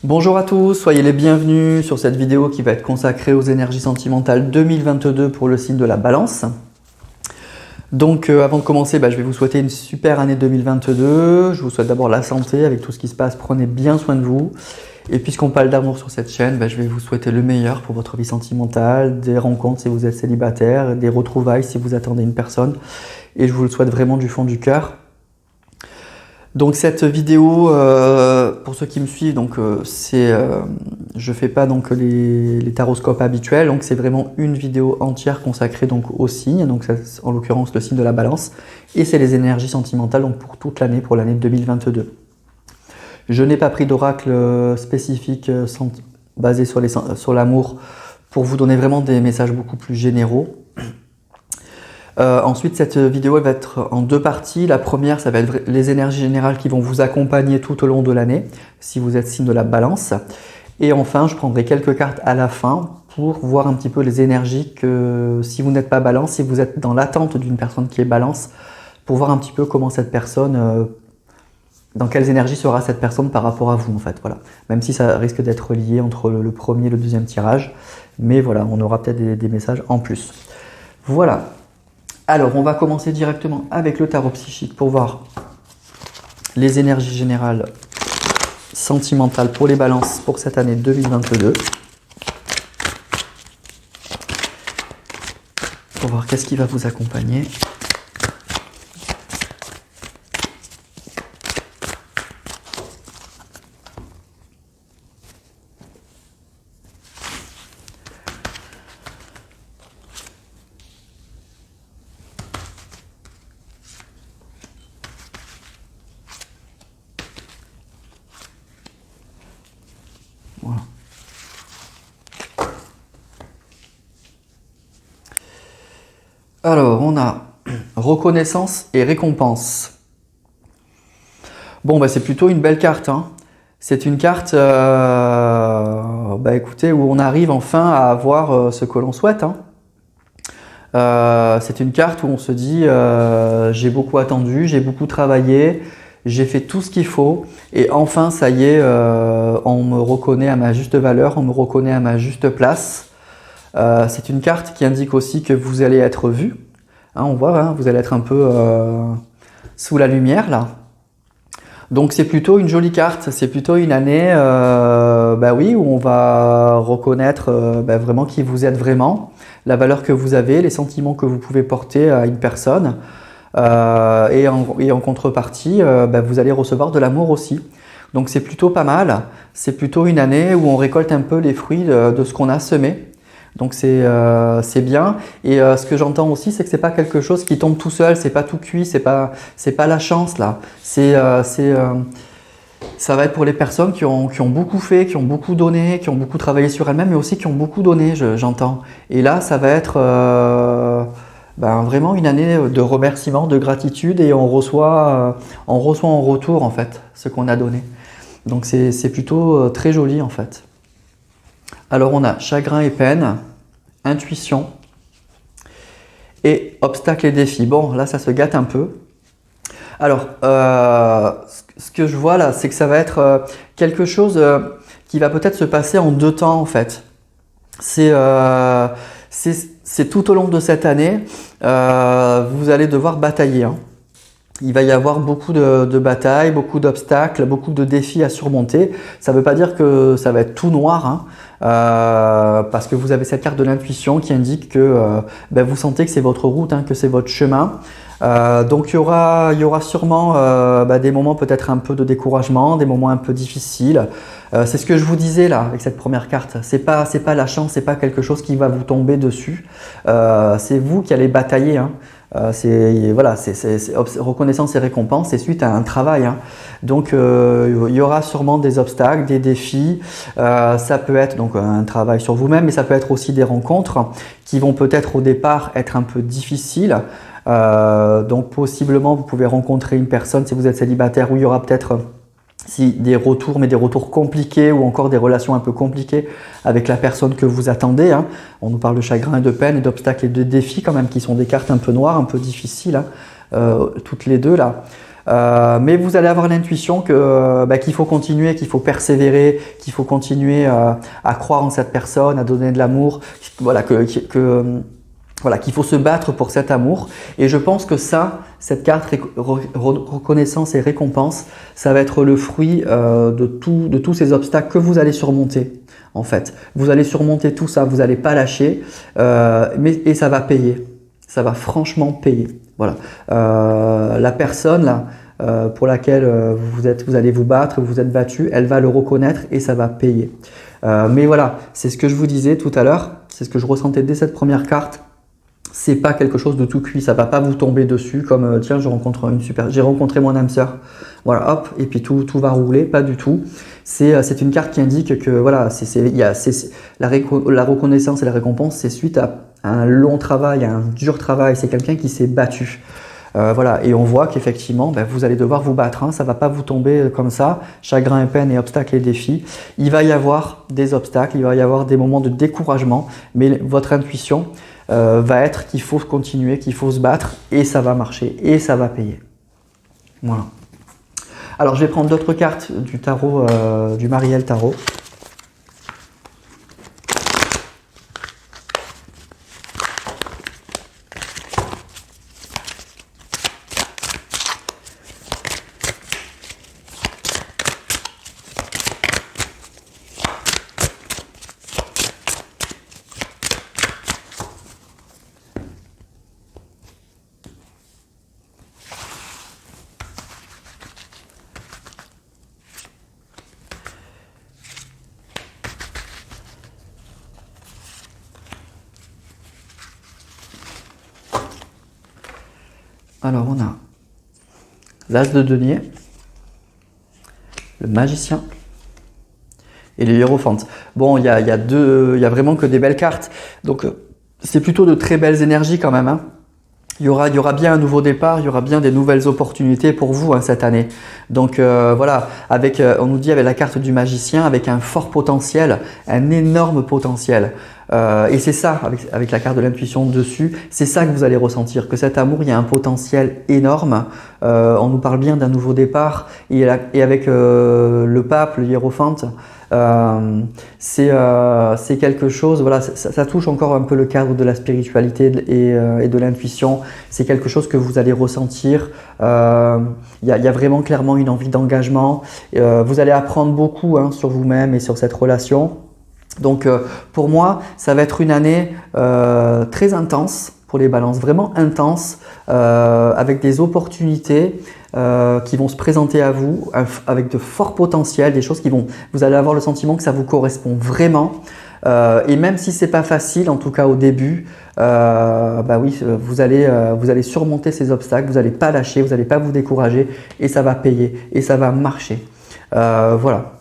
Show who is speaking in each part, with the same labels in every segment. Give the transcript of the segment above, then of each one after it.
Speaker 1: Bonjour à tous, soyez les bienvenus sur cette vidéo qui va être consacrée aux énergies sentimentales 2022 pour le signe de la Balance. Donc avant de commencer, je vais vous souhaiter une super année 2022. Je vous souhaite d'abord la santé avec tout ce qui se passe, prenez bien soin de vous. Et puisqu'on parle d'amour sur cette chaîne, je vais vous souhaiter le meilleur pour votre vie sentimentale, des rencontres si vous êtes célibataire, des retrouvailles si vous attendez une personne. Et je vous le souhaite vraiment du fond du cœur. Donc cette vidéo, pour ceux qui me suivent, je fais pas les taroscopes habituels, donc c'est vraiment une vidéo entière consacrée au signe, donc en l'occurrence le signe de la Balance, et c'est les énergies sentimentales donc pour toute l'année, pour l'année 2022. Je n'ai pas pris d'oracle spécifique basé sur l'amour pour vous donner vraiment des messages beaucoup plus généraux. Ensuite, cette vidéo elle va être en deux parties. La première, ça va être les énergies générales qui vont vous accompagner tout au long de l'année, si vous êtes signe de la Balance. Et enfin, je prendrai quelques cartes à la fin pour voir un petit peu les énergies que, si vous n'êtes pas Balance, si vous êtes dans l'attente d'une personne qui est Balance, pour voir un petit peu comment cette personne, dans quelles énergies sera cette personne par rapport à vous en fait. Voilà. Même si ça risque d'être lié entre le premier et le deuxième tirage, mais voilà, on aura peut-être des messages en plus. Voilà. Alors, on va commencer directement avec le tarot psychique pour voir les énergies générales sentimentales pour les balances pour cette année 2022. Pour voir qu'est-ce qui va vous accompagner. Voilà. Alors, on a reconnaissance et récompense. Bon, c'est plutôt une belle carte. C'est une carte, écoutez, où on arrive enfin à avoir ce que l'on souhaite. C'est une carte où on se dit j'ai beaucoup attendu, j'ai beaucoup travaillé, j'ai fait tout ce qu'il faut et enfin ça y est, on me reconnaît à ma juste valeur, on me reconnaît à ma juste place. C'est une carte qui indique aussi que vous allez être vu. On voit, vous allez être un peu sous la lumière là. Donc c'est plutôt une jolie carte, c'est plutôt une année où on va reconnaître vraiment qui vous êtes vraiment, la valeur que vous avez, les sentiments que vous pouvez porter à une personne. Et en contrepartie, vous allez recevoir de l'amour aussi. Donc c'est plutôt pas mal, c'est plutôt une année où on récolte un peu les fruits de ce qu'on a semé. Donc c'est bien. Et ce que j'entends aussi, c'est que c'est pas quelque chose qui tombe tout seul, c'est pas tout cuit, c'est pas la chance là. Ça va être pour les personnes qui ont beaucoup fait, qui ont beaucoup donné, qui ont beaucoup travaillé sur elles-mêmes, mais aussi qui ont beaucoup donné, j'entends. Et là, ça va être vraiment une année de remerciement, de gratitude, et on reçoit en retour en fait ce qu'on a donné. Donc c'est plutôt très joli en fait. Alors on a chagrin et peine, intuition et obstacles et défis. Bon, là ça se gâte un peu. Alors ce que je vois là, c'est que ça va être quelque chose qui va peut-être se passer en deux temps en fait. C'est tout au long de cette année, vous allez devoir batailler. Il va y avoir beaucoup de batailles, beaucoup d'obstacles, beaucoup de défis à surmonter. Ça ne veut pas dire que ça va être tout noir, parce que vous avez cette carte de l'intuition qui indique que vous sentez que c'est votre route, que c'est votre chemin. Donc il y aura sûrement des moments peut-être un peu de découragement, des moments un peu difficiles. C'est ce que je vous disais là avec cette première carte. C'est pas la chance, c'est pas quelque chose qui va vous tomber dessus. C'est vous qui allez batailler. C'est reconnaissance et récompense, c'est suite à un travail. Donc il y aura sûrement des obstacles, des défis. Ça peut être donc un travail sur vous-même, mais ça peut être aussi des rencontres qui vont peut-être au départ être un peu difficiles. Donc possiblement vous pouvez rencontrer une personne si vous êtes célibataire où il y aura peut-être des retours, mais des retours compliqués ou encore des relations un peu compliquées avec la personne que vous attendez. On nous parle de chagrin et de peine et d'obstacles et de défis quand même qui sont des cartes un peu noires, un peu difficiles, toutes les deux là. Mais vous allez avoir l'intuition que qu'il faut continuer, qu'il faut persévérer, qu'il faut continuer à croire en cette personne, à donner de l'amour, voilà, voilà, qu'il faut se battre pour cet amour. Et je pense que ça, cette carte reconnaissance et récompense, ça va être le fruit de tous ces obstacles que vous allez surmonter. En fait, vous allez surmonter tout ça, vous n'allez pas lâcher, et ça va payer. Ça va franchement payer. Voilà. La personne là, pour laquelle vous allez vous battre, vous êtes battu, elle va le reconnaître et ça va payer. Mais voilà, c'est ce que je vous disais tout à l'heure, c'est ce que je ressentais dès cette première carte. C'est pas quelque chose de tout cuit, ça va pas vous tomber dessus comme tiens, j'ai rencontré mon âme sœur. Voilà, hop, et puis tout va rouler, pas du tout. C'est une carte qui indique que voilà, la reconnaissance et la récompense, c'est suite à un long travail, à un dur travail, c'est quelqu'un qui s'est battu. Voilà, et on voit qu'effectivement, vous allez devoir vous battre, hein, ça va pas vous tomber comme ça, chagrin et peine et obstacles et défis. Il va y avoir des obstacles, il va y avoir des moments de découragement, mais votre intuition va être qu'il faut continuer, qu'il faut se battre et ça va marcher et ça va payer. Voilà. Alors je vais prendre d'autres cartes du tarot, du Mariel Tarot. Alors on a l'As de denier, le magicien et le hiérophante. Bon, il y a vraiment que des belles cartes. Donc c'est plutôt de très belles énergies quand même, hein. Il y aura bien un nouveau départ, il y aura bien des nouvelles opportunités pour vous, hein, cette année. Donc voilà, on nous dit avec la carte du magicien, avec un fort potentiel, un énorme potentiel. Et c'est ça, avec la carte de l'intuition dessus, c'est ça que vous allez ressentir, que cet amour, il y a un potentiel énorme. On nous parle bien d'un nouveau départ, et avec le pape, le hiérophante, c'est quelque chose, voilà, ça touche encore un peu le cadre de la spiritualité et de l'intuition. C'est quelque chose que vous allez ressentir. Il y a vraiment clairement une envie d'engagement. Vous allez apprendre beaucoup, hein, sur vous-même et sur cette relation. Donc pour moi, ça va être une année très intense pour les balances, vraiment intense, avec des opportunités qui vont se présenter à vous avec de forts potentiels, des choses vous allez avoir le sentiment que ça vous correspond vraiment. Et même si c'est pas facile, en tout cas au début, oui, vous allez surmonter ces obstacles, vous n'allez pas lâcher, vous n'allez pas vous décourager et ça va payer et ça va marcher. Voilà.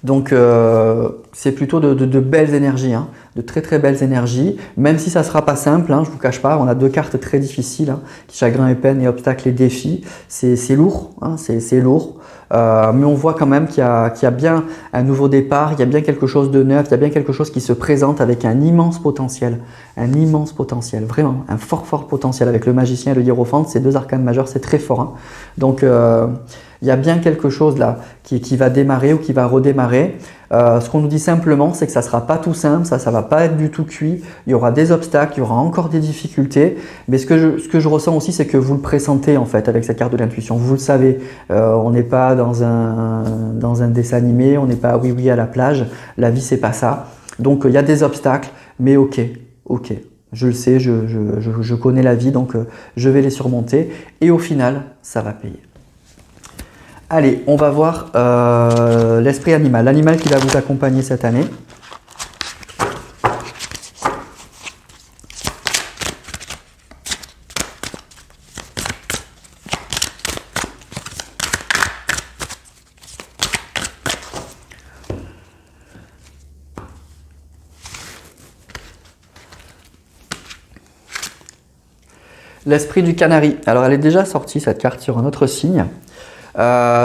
Speaker 1: Donc c'est plutôt de belles énergies, hein, de très très belles énergies, même si ça ne sera pas simple, hein, je ne vous cache pas, on a deux cartes très difficiles, hein, chagrin et peine et obstacles et défis, c'est lourd, hein, c'est lourd, mais on voit quand même qu'il y a bien un nouveau départ, il y a bien quelque chose de neuf, il y a bien quelque chose qui se présente avec un immense potentiel, vraiment, un fort potentiel avec le magicien et le hiérophante, ces deux arcanes majeures, c'est très fort, hein. Donc il y a bien quelque chose là qui va démarrer ou qui va redémarrer. Ce qu'on nous dit simplement, c'est que ça ne sera pas tout simple, ça ne va pas être du tout cuit. Il y aura des obstacles, il y aura encore des difficultés. Mais ce que je ressens aussi, c'est que vous le pressentez en fait avec cette carte de l'intuition. Vous le savez, on n'est pas dans un dessin animé, on n'est pas oui à la plage. La vie, c'est pas ça. Donc il y a des obstacles, mais ok. Je le sais, je connais la vie, donc je vais les surmonter. Et au final, ça va payer. Allez, on va voir l'esprit animal, l'animal qui va vous accompagner cette année. L'esprit du canari. Alors elle est déjà sortie cette carte sur un autre signe.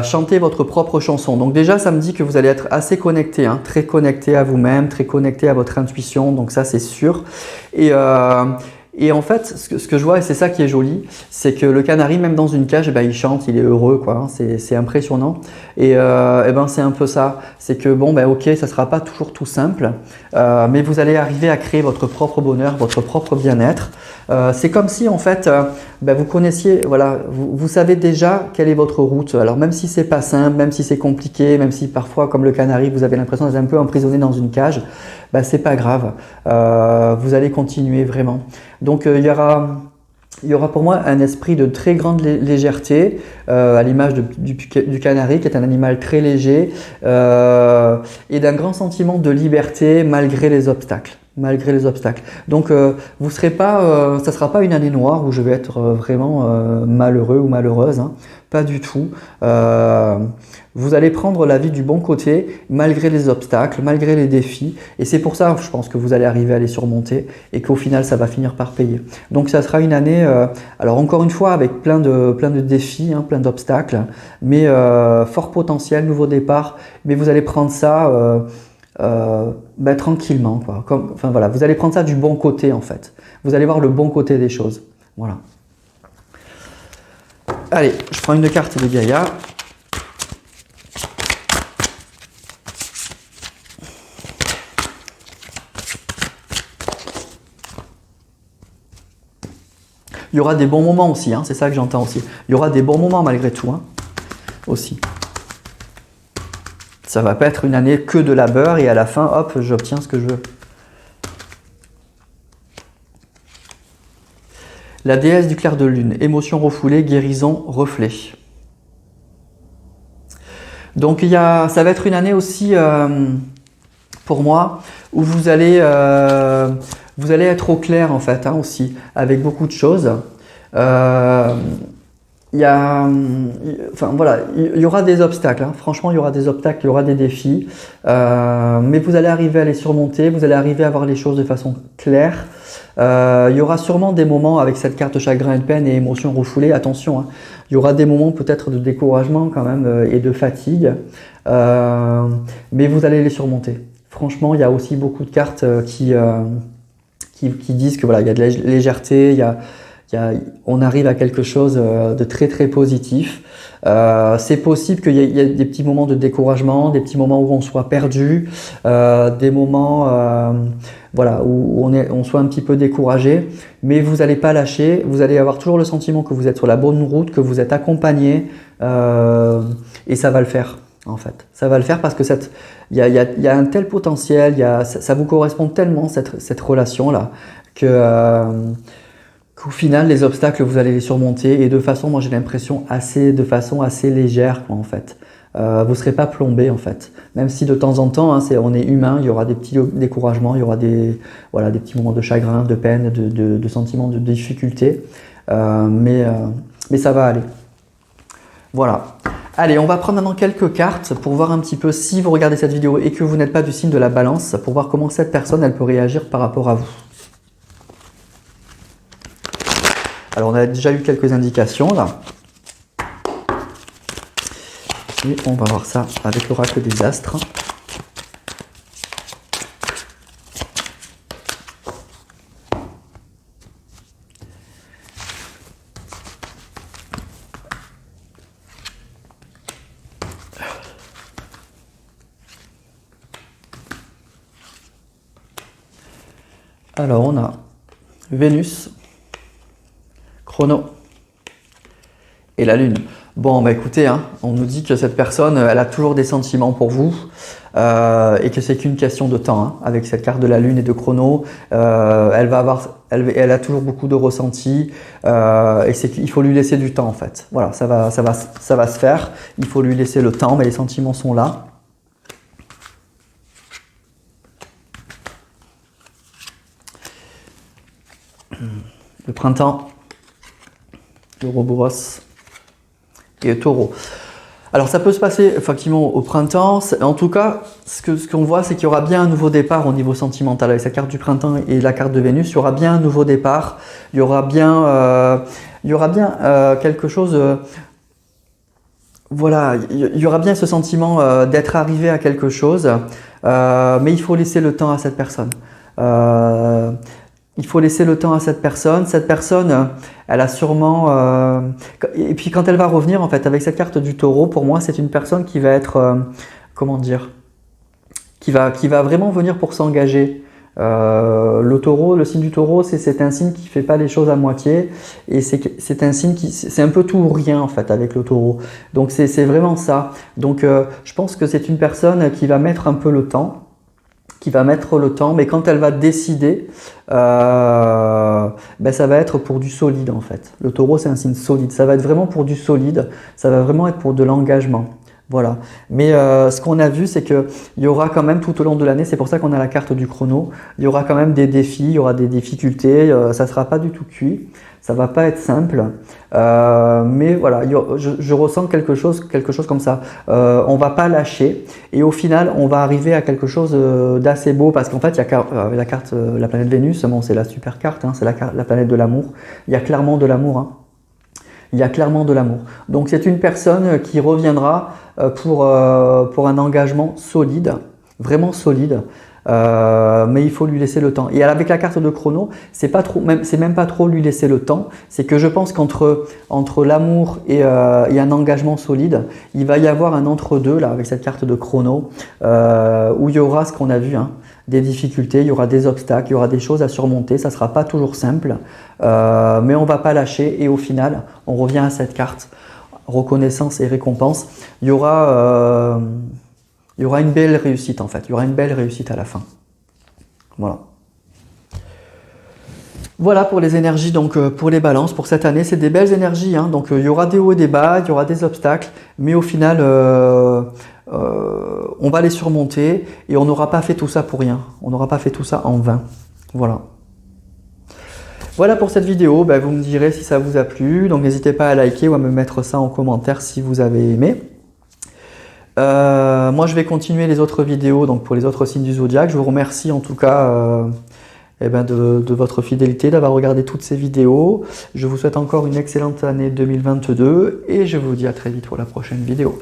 Speaker 1: Chantez votre propre chanson. Donc déjà, ça me dit que vous allez être assez connecté, hein, très connecté à vous-même, très connecté à votre intuition. Donc ça, c'est sûr. Et Et en fait, ce que je vois, et c'est ça qui est joli, c'est que le canari, même dans une cage, eh ben, il chante, il est heureux, quoi, hein, c'est impressionnant. Et, ben, c'est un peu ça, c'est que bon, ben, ok, ça sera pas toujours tout simple, mais vous allez arriver à créer votre propre bonheur, votre propre bien-être. C'est comme si en fait, ben, vous connaissiez, voilà, vous savez déjà quelle est votre route. Alors même si c'est pas simple, même si c'est compliqué, même si parfois, comme le canari, vous avez l'impression d'être un peu emprisonné dans une cage, ben, c'est pas grave. Vous allez continuer vraiment. Donc il y aura pour moi un esprit de très grande légèreté, à l'image du canari, qui est un animal très léger, et d'un grand sentiment de liberté malgré les obstacles. Malgré les obstacles. Donc, vous serez pas, ça sera pas une année noire où je vais être vraiment malheureux ou malheureuse, hein. Pas du tout. Vous allez prendre la vie du bon côté, malgré les obstacles, malgré les défis. Et c'est pour ça, je pense que vous allez arriver à les surmonter et qu'au final, ça va finir par payer. Donc, ça sera une année, alors encore une fois, avec plein de défis, hein, plein d'obstacles, mais fort potentiel, nouveau départ. Mais vous allez prendre ça ben, tranquillement, quoi. Enfin voilà, vous allez prendre ça du bon côté en fait. Vous allez voir le bon côté des choses. Voilà. Allez, je prends une carte de Gaïa. Il y aura des bons moments aussi, hein, c'est ça que j'entends aussi. Il y aura des bons moments malgré tout, hein, aussi. Ça va pas être une année que de labeur et à la fin, hop, j'obtiens ce que je veux. La déesse du clair de lune, émotion refoulée, guérison, reflet. Donc ça va être une année aussi pour moi où vous allez être au clair en fait, hein, aussi avec beaucoup de choses. Enfin voilà, il y aura des obstacles, hein. Franchement, il y aura des obstacles, il y aura des défis, mais vous allez arriver à les surmonter, vous allez arriver à voir les choses de façon claire. Il y aura sûrement des moments avec cette carte chagrin et de peine et émotions refoulées, attention, hein. Il y aura des moments peut-être de découragement quand même et de fatigue, mais vous allez les surmonter. Franchement, il y a aussi beaucoup de cartes qui disent que voilà, il y a de la légèreté, on arrive à quelque chose de très très positif. C'est possible qu'il y ait des petits moments de découragement, des petits moments où on soit perdu, des moments voilà, où on soit un petit peu découragé, mais vous n'allez pas lâcher, vous allez avoir toujours le sentiment que vous êtes sur la bonne route, que vous êtes accompagné, et ça va le faire. En fait, ça va le faire parce que il y a un tel potentiel, ça vous correspond tellement cette relation-là qu'au final, les obstacles, vous allez les surmonter et de façon, moi j'ai l'impression, de façon assez légère, quoi, en fait. Vous ne serez pas plombé, en fait. Même si de temps en temps, hein, on est humain, il y aura des petits découragements, il y aura des petits moments de chagrin, de peine, de sentiments de difficulté, mais ça va aller. Voilà. Allez, on va prendre maintenant quelques cartes pour voir un petit peu si vous regardez cette vidéo et que vous n'êtes pas du signe de la balance, pour voir comment cette personne, elle peut réagir par rapport à vous. Alors, on a déjà eu quelques indications là. Et on va voir ça avec l'oracle des astres. Alors, on a Vénus, Chrono et la Lune. Bon, bah écoutez, hein, on nous dit que cette personne, elle a toujours des sentiments pour vous et que c'est qu'une question de temps. Hein, avec cette carte de la Lune et de Chrono, elle a toujours beaucoup de ressentis et il faut lui laisser du temps en fait. Voilà, ça va se faire. Il faut lui laisser le temps, mais les sentiments sont là. Le printemps, le Ouroboros et le Taureau. Alors ça peut se passer effectivement au printemps. En tout cas, ce qu'on voit, c'est qu'il y aura bien un nouveau départ au niveau sentimental. Avec cette carte du printemps et la carte de Vénus, il y aura bien un nouveau départ. Il y aura bien quelque chose. Voilà, il y aura bien ce sentiment d'être arrivé à quelque chose, mais il faut laisser le temps à cette personne. Il faut laisser le temps à cette personne. Cette personne, elle a sûrement... et puis quand elle va revenir, en fait, avec cette carte du taureau, pour moi, c'est une personne qui va être... comment dire, qui va vraiment venir pour s'engager. Le taureau, le signe du taureau, c'est un signe qui fait pas les choses à moitié, et c'est un signe c'est un peu tout ou rien en fait avec le taureau. Donc c'est vraiment ça. Donc je pense que c'est une personne qui va mettre un peu le temps, mais quand elle va décider, ben ça va être pour du solide en fait. Le taureau, c'est un signe solide. Ça va être vraiment pour du solide. Ça va vraiment être pour de l'engagement. Voilà. Mais ce qu'on a vu, c'est qu'il y aura quand même tout au long de l'année, c'est pour ça qu'on a la carte du chrono, il y aura quand même des défis, il y aura des difficultés, ça ne sera pas du tout cuit, ça ne va pas être simple. Mais voilà, je ressens quelque chose comme ça. On ne va pas lâcher et au final, on va arriver à quelque chose d'assez beau parce qu'en fait, il y a la carte, la planète Vénus, bon, c'est la super carte, hein, c'est la planète de l'amour. Il y a clairement de l'amour. Hein. Il y a clairement de l'amour. Donc c'est une personne qui reviendra pour un engagement solide, vraiment solide, mais il faut lui laisser le temps. Et avec la carte de chrono, c'est même pas trop lui laisser le temps, c'est que je pense qu'entre l'amour et un engagement solide, il va y avoir un entre-deux là avec cette carte de chrono où il y aura ce qu'on a vu, hein, des difficultés, il y aura des obstacles, il y aura des choses à surmonter, ça ne sera pas toujours simple, mais on ne va pas lâcher et au final, on revient à cette carte, reconnaissance et récompense. Il y aura une belle réussite en fait, il y aura une belle réussite à la fin. Voilà. Voilà pour les énergies, donc pour les balances, pour cette année, c'est des belles énergies, hein, donc il y aura des hauts et des bas, il y aura des obstacles, mais au final, on va les surmonter et on n'aura pas fait tout ça pour rien, on n'aura pas fait tout ça en vain. Voilà. Voilà pour cette vidéo, ben, vous me direz si ça vous a plu, donc n'hésitez pas à liker ou à me mettre ça en commentaire si vous avez aimé. Moi je vais continuer les autres vidéos donc pour les autres signes du zodiaque. Je vous remercie en tout cas de votre fidélité, d'avoir regardé toutes ces vidéos. Je vous souhaite encore une excellente année 2022 et je vous dis à très vite pour la prochaine vidéo.